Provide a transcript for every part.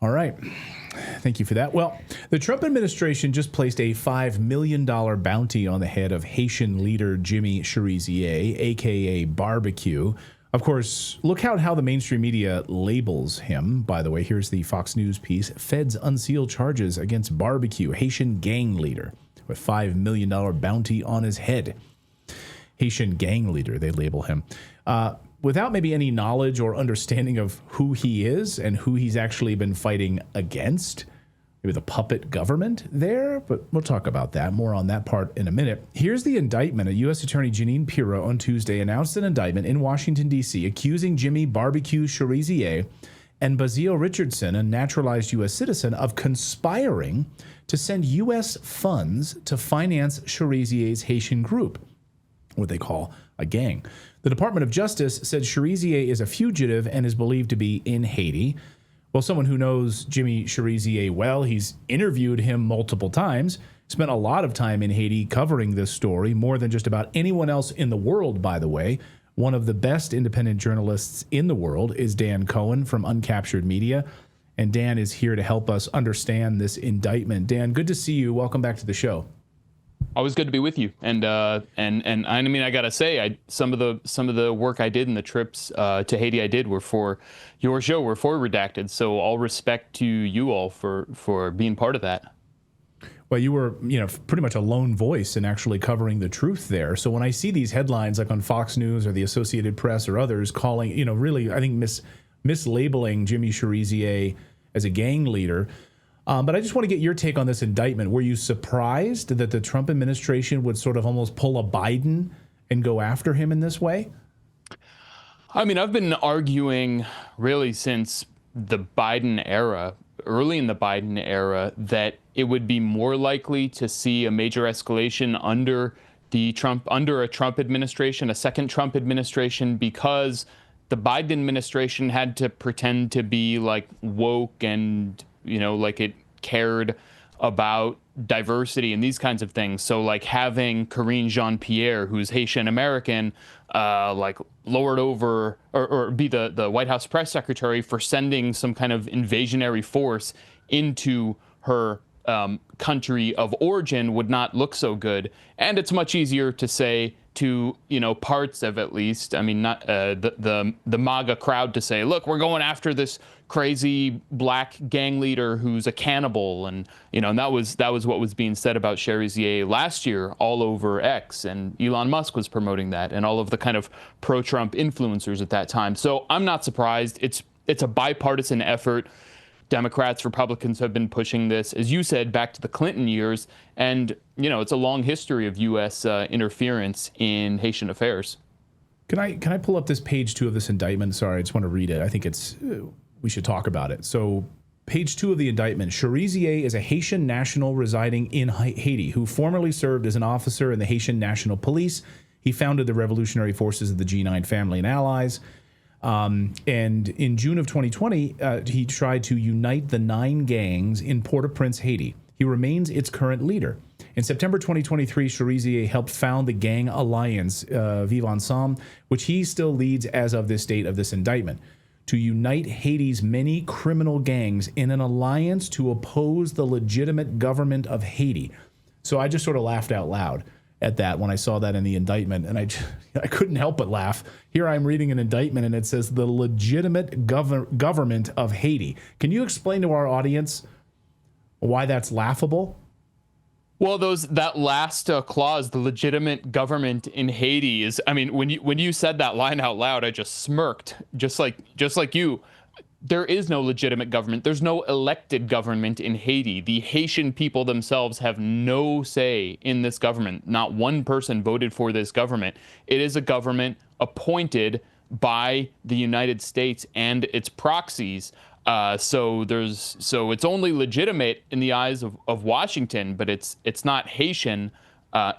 All right. Thank you for that. Well, the Trump administration just placed a $5 million bounty on the head of Haitian leader Jimmy Chérizier, a.k.a. Barbecue. Of course, look out how the mainstream media labels him. By the way, here's the Fox News piece. Feds unseal charges against Barbecue, Haitian gang leader, with $5 million bounty on his head. Haitian gang leader, they label him. Without maybe any knowledge or understanding of who he is and who he's actually been fighting against. Maybe the puppet government there, but we'll talk about that. More on that part in a minute. Here's the indictment. A U.S. Attorney Jeanine Pirro on Tuesday announced an indictment in Washington, D.C., accusing Jimmy Barbecue Chérizier and Bazile Richardson, a naturalized U.S. citizen, of conspiring to send U.S. funds to finance Cherizier's Haitian group, what they call a gang. The Department of Justice said Chérizier is a fugitive and is believed to be in Haiti. Well, someone who knows Jimmy Chérizier well, he's interviewed him multiple times, spent a lot of time in Haiti covering this story, more than just about anyone else in the world, by the way. One of the best independent journalists in the world is Dan Cohen from Uncaptured Media, and Dan is here to help us understand this indictment. Dan, good to see you. Welcome back to the show. Always good to be with you, and I mean, I gotta say, some of the work I did and the trips to Haiti I did were for your show, were for Redacted. So all respect to you all for being part of that. Well, you were, pretty much a lone voice in actually covering the truth there. So when I see these headlines like on Fox News or the Associated Press or others calling, really, I think mislabeling Jimmy Chérizier as a gang leader. But I just want to get your take on this indictment. Were you surprised that the Trump administration would sort of almost pull a Biden and go after him in this way? I mean, I've been arguing really since the Biden era, early in the Biden era, that it would be more likely to see a major escalation under a Trump administration, a second Trump administration, because the Biden administration had to pretend to be like woke and like it cared about diversity and these kinds of things. So like having Karine Jean-Pierre, who's Haitian American, like lowered over or be the White House press secretary for sending some kind of invasionary force into her country of origin would not look so good. And it's much easier to say to, parts of, at least, I mean, not the MAGA crowd, to say, look, we're going after this crazy black gang leader who's a cannibal. And, and that was what was being said about Chérizier last year all over X. And Elon Musk was promoting that, and all of the kind of pro-Trump influencers at that time. So I'm not surprised. It's a bipartisan effort. Democrats, Republicans have been pushing this, as you said, back to the Clinton years. And, it's a long history of U.S. Interference in Haitian affairs. Can I pull up this page 2 of this indictment? Sorry, I just want to read it. I think we should talk about it. So page 2 of the indictment, Chérizier is a Haitian national residing in Haiti who formerly served as an officer in the Haitian National Police. He founded the revolutionary forces of the G9 family and allies. And in June of 2020, he tried to unite the 9 gangs in Port-au-Prince, Haiti. He remains its current leader. In September 2023, Chérizier helped found the gang alliance Vivre Ensemble, which he still leads as of this date of this indictment, to unite Haiti's many criminal gangs in an alliance to oppose the legitimate government of Haiti. So I just sort of laughed out loud at that when I saw that in the indictment, and I couldn't help but laugh. Here I'm reading an indictment, and it says the legitimate government of Haiti. Can you explain to our audience why that's laughable? Well, that last clause, the legitimate government in Haiti, is, I mean, when you said that line out loud, I just smirked, just like you. There is no legitimate government. There's no elected government in Haiti. The Haitian people themselves have no say in this government. Not one person voted for this government. It is a government appointed by the United States and its proxies. So it's only legitimate in the eyes of Washington, but it's not Haitian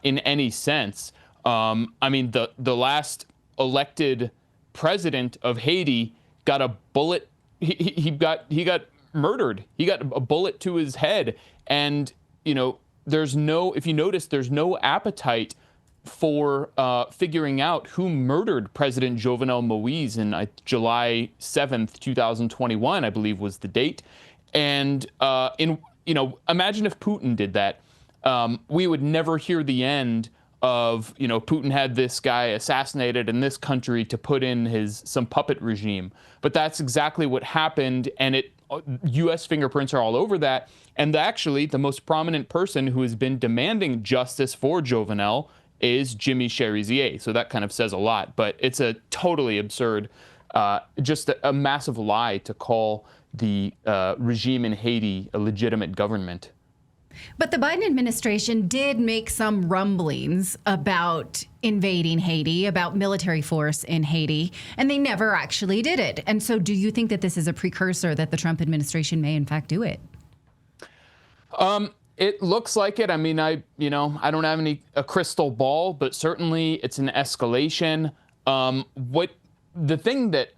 in any sense. I mean, the last elected president of Haiti got a bullet. He got murdered. He got a bullet to his head. And, if you notice, there's no appetite for figuring out who murdered President Jovenel Moïse in July 7th, 2021, I believe was the date. And imagine if Putin did that. We would never hear the end of, Putin had this guy assassinated in this country to put in some puppet regime. But that's exactly what happened, and U.S. fingerprints are all over that. And actually, the most prominent person who has been demanding justice for Jovenel is Jimmy Chérizier. So that kind of says a lot. But it's a totally absurd, just a massive lie to call the regime in Haiti a legitimate government. But the Biden administration did make some rumblings about invading Haiti, about military force in Haiti, and they never actually did it. And so do you think that this is a precursor that the Trump administration may in fact do it? It looks like it. I mean, I don't have a crystal ball, but certainly it's an escalation. The thing that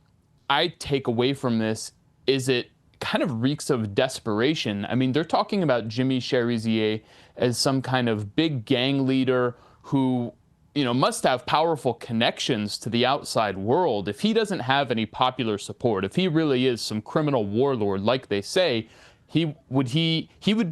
I take away from this is it kind of reeks of desperation. I mean, they're talking about Jimmy Chérizier as some kind of big gang leader who, must have powerful connections to the outside world. If he doesn't have any popular support, if he really is some criminal warlord like they say, he would be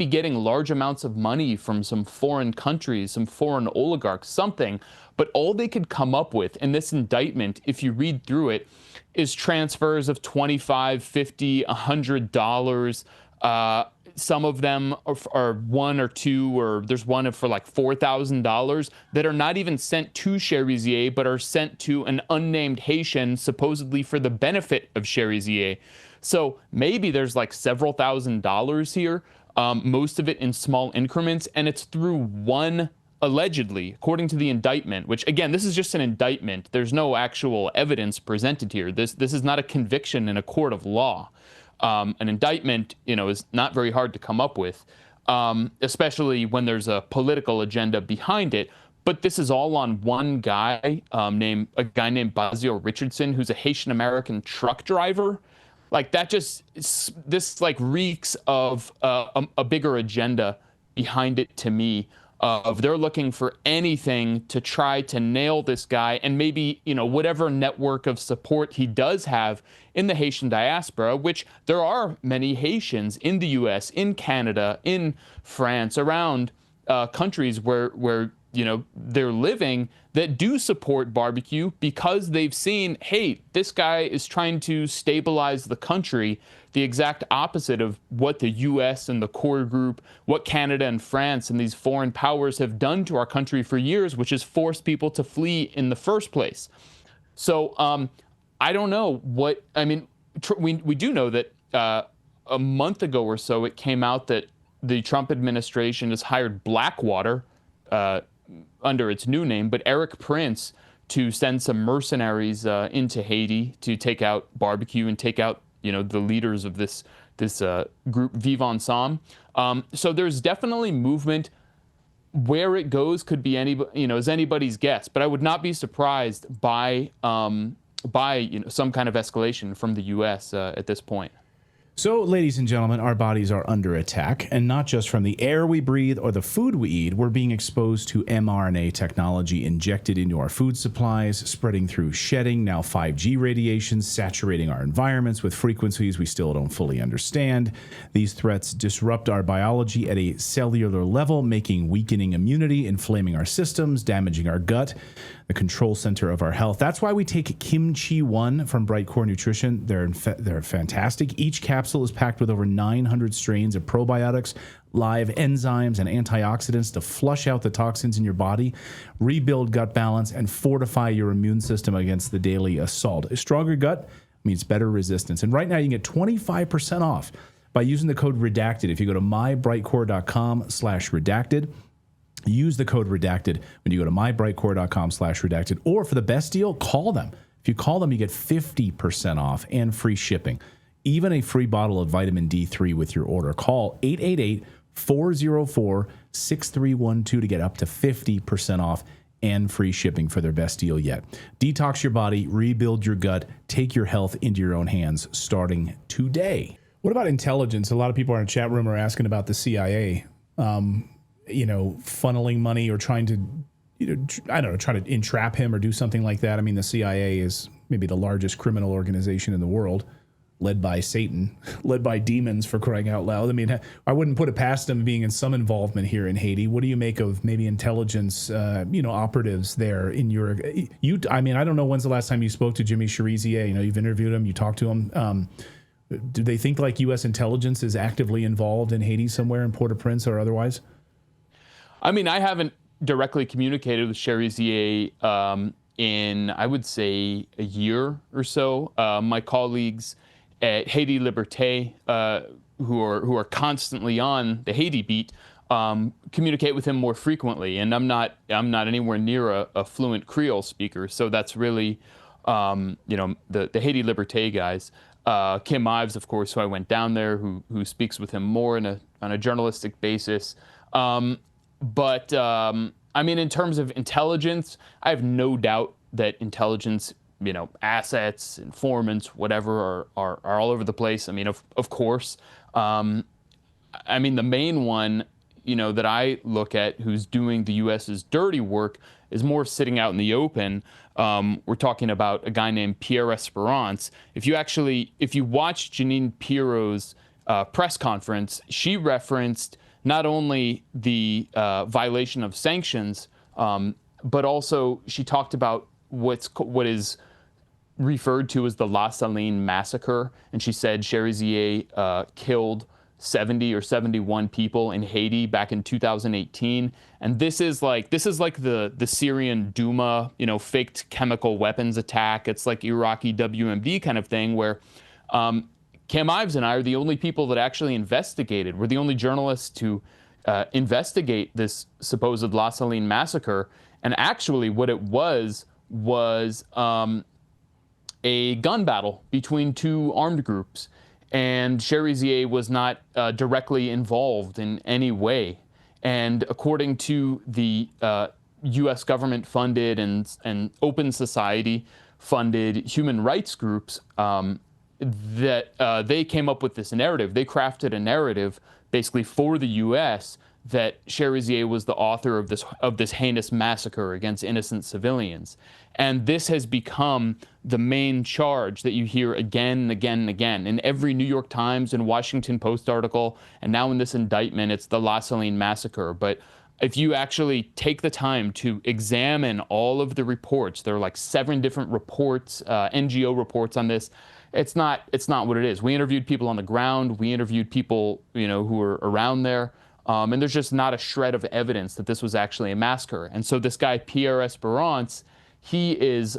getting large amounts of money from some foreign countries, some foreign oligarchs, something. But all they could come up with in this indictment, if you read through it, is transfers of $25, $50, $100. Some of them are one or two, or there's one for like $4,000 that are not even sent to Chérizier, but are sent to an unnamed Haitian, supposedly for the benefit of Chérizier. So maybe there's like several $1,000s here, most of it in small increments, and it's through one. Allegedly, according to the indictment, which again, this is just an indictment. There's no actual evidence presented here. This is not a conviction in a court of law. An indictment, is not very hard to come up with, especially when there's a political agenda behind it. But this is all on one guy, named Basil Richardson, who's a Haitian American truck driver. Like that, this reeks of a bigger agenda behind it to me. They're looking for anything to try to nail this guy, and maybe, whatever network of support he does have in the Haitian diaspora, which there are many Haitians in the U.S., in Canada, in France, around countries where they're living, that do support barbecue because they've seen, hey, this guy is trying to stabilize the country, the exact opposite of what the U.S. and the core group, what Canada and France and these foreign powers have done to our country for years, which has forced people to flee in the first place. So I don't know what, I mean, we do know that a month ago or so, it came out that the Trump administration has hired Blackwater, under its new name, but Eric Prince, to send some mercenaries into Haiti to take out barbecue and take out, the leaders of this group Vive Ensemble. So there's definitely movement. Where it goes could be is anybody's guess. But I would not be surprised by some kind of escalation from the U.S. At this point. So, ladies and gentlemen, our bodies are under attack, and not just from the air we breathe or the food we eat. We're being exposed to mRNA technology injected into our food supplies, spreading through shedding, now 5G radiation, saturating our environments with frequencies we still don't fully understand. These threats disrupt our biology at a cellular level, weakening immunity, inflaming our systems, damaging our gut, the control center of our health. That's why we take Kimchi One from Brightcore Nutrition. They're fantastic. Each capsule is packed with over 900 strains of probiotics, live enzymes, and antioxidants to flush out the toxins in your body, rebuild gut balance, and fortify your immune system against the daily assault. A stronger gut means better resistance. And right now you can get 25% off by using the code REDACTED. If you go to mybrightcore.com/redacted, use the code REDACTED when you go to mybrightcore.com/redacted, or for the best deal, call them. If you call them, you get 50% off and free shipping, even a free bottle of vitamin D3 with your order. Call 888-404-6312 to get up to 50% off and free shipping for their best deal yet. Detox your body, rebuild your gut, take your health into your own hands starting today. What about intelligence? A lot of people in our chat room are asking about the CIA. Funneling money or trying to, try to entrap him or do something like that. I mean, the CIA is maybe the largest criminal organization in the world. led by Satan, led by demons, for crying out loud. I mean, I wouldn't put it past him being in some involvement here in Haiti. What do you make of maybe intelligence, operatives there in your? I mean, I don't know when's the last time you spoke to Jimmy Chérizier. You've interviewed him, you talked to him. Do they think like U.S. intelligence is actively involved in Haiti somewhere in Port-au-Prince or otherwise? I mean, I haven't directly communicated with Chérizier in, I would say, a year or so. My colleagues at Haiti Liberté, who are constantly on the Haiti beat, communicate with him more frequently. And I'm not anywhere near a fluent Creole speaker, so that's really the Haiti Liberté guys. Kim Ives, of course, who I went down there, who speaks with him more on a journalistic basis. But I mean, in terms of intelligence, I have no doubt that intelligence, assets, informants, whatever, are all over the place. I mean, of course. I mean, the main one, that I look at who's doing the U.S.'s dirty work is more sitting out in the open. We're talking about a guy named Pierre Esperance. If you watch Janine Pirro's press conference, she referenced not only the violation of sanctions, but also she talked about what is referred to as the La Saline massacre, and she said Chérizier killed 70 or 71 people in Haiti back in 2018, and this is like the Syrian Duma, faked chemical weapons attack. It's like Iraqi WMD kind of thing where. Kim Ives and I are the only people that actually investigated. We're the only journalists to investigate this supposed La Saline massacre. And actually what it was a gun battle between two armed groups. And Chérizier was not directly involved in any way. And according to the U.S. government-funded and open society-funded human rights groups, that they came up with this narrative. They crafted a narrative basically for the U.S. that Chérizier was the author of this heinous massacre against innocent civilians. And this has become the main charge that you hear again and again and again. In every New York Times and Washington Post article, and now in this indictment, it's the La Saline massacre. But if you actually take the time to examine all of the reports, there are like 7 different reports, NGO reports on this. It's not what it is. We interviewed people on the ground. We interviewed people, who were around there. And there's just not a shred of evidence that this was actually a massacre. And so this guy, Pierre Esperance, he is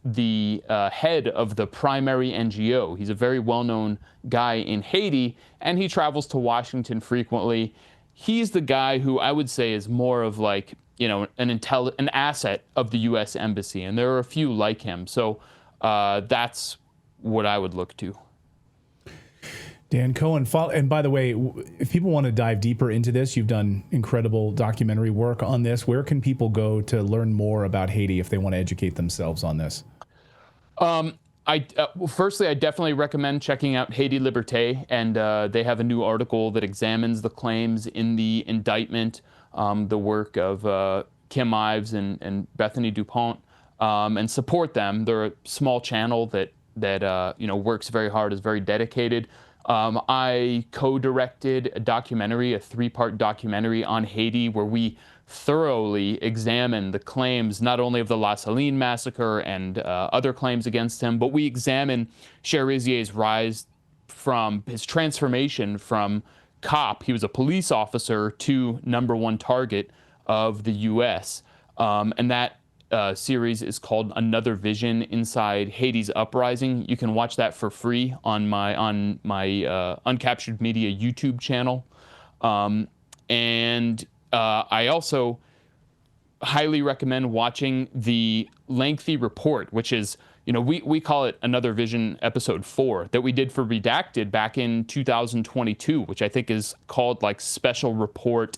the head of the primary NGO. He's a very well-known guy in Haiti, and he travels to Washington frequently. He's the guy who I would say is more of like, an asset of the U.S. Embassy. And there are a few like him. So that's what I would look to. Dan Cohen, and by the way, if people want to dive deeper into this, you've done incredible documentary work on this. Where can people go to learn more about Haiti if they want to educate themselves on this? Firstly, I definitely recommend checking out Haiti Liberté, and they have a new article that examines the claims in the indictment, the work of Kim Ives and Bethany Dupont, and support them. They're a small channel that works very hard, is very dedicated. I co-directed a 3-part documentary on Haiti where we thoroughly examined the claims not only of the La Saline massacre and other claims against him, but we examined Chérezier's rise from his transformation from cop, he was a police officer, to #1 target of the U.S. And that series is called Another Vision Inside Haiti's Uprising. You can watch that for free on my Uncaptured Media YouTube channel. And I also highly recommend watching the lengthy report, which is, we call it Another Vision Episode 4, that we did for Redacted back in 2022, which I think is called like Special Report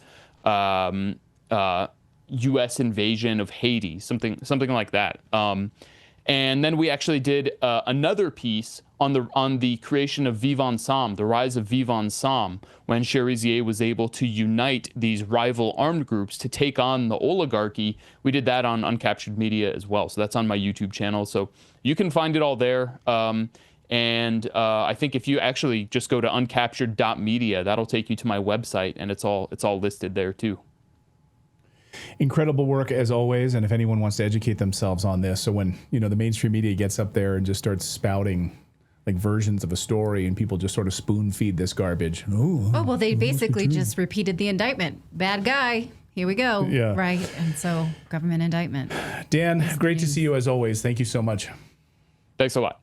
U.S. Invasion of Haiti, something like that. And then we actually did another piece on the creation of Vivre Ensemble, the rise of Vivre Ensemble, when Chérizier was able to unite these rival armed groups to take on the oligarchy. We did that on Uncaptured Media as well. So that's on my YouTube channel. So you can find it all there. And I think if you actually just go to uncaptured.media, that'll take you to my website, and it's all listed there too. Incredible work as always. And if anyone wants to educate themselves on this, so when, you know, the mainstream media gets up there and just starts spouting like versions of a story and people just sort of spoon feed this garbage. Oh, well, they basically just repeated the indictment. Bad guy. Here we go. Yeah. Right. And so government indictment. Dan, great to see you as always. Thank you so much. Thanks a lot.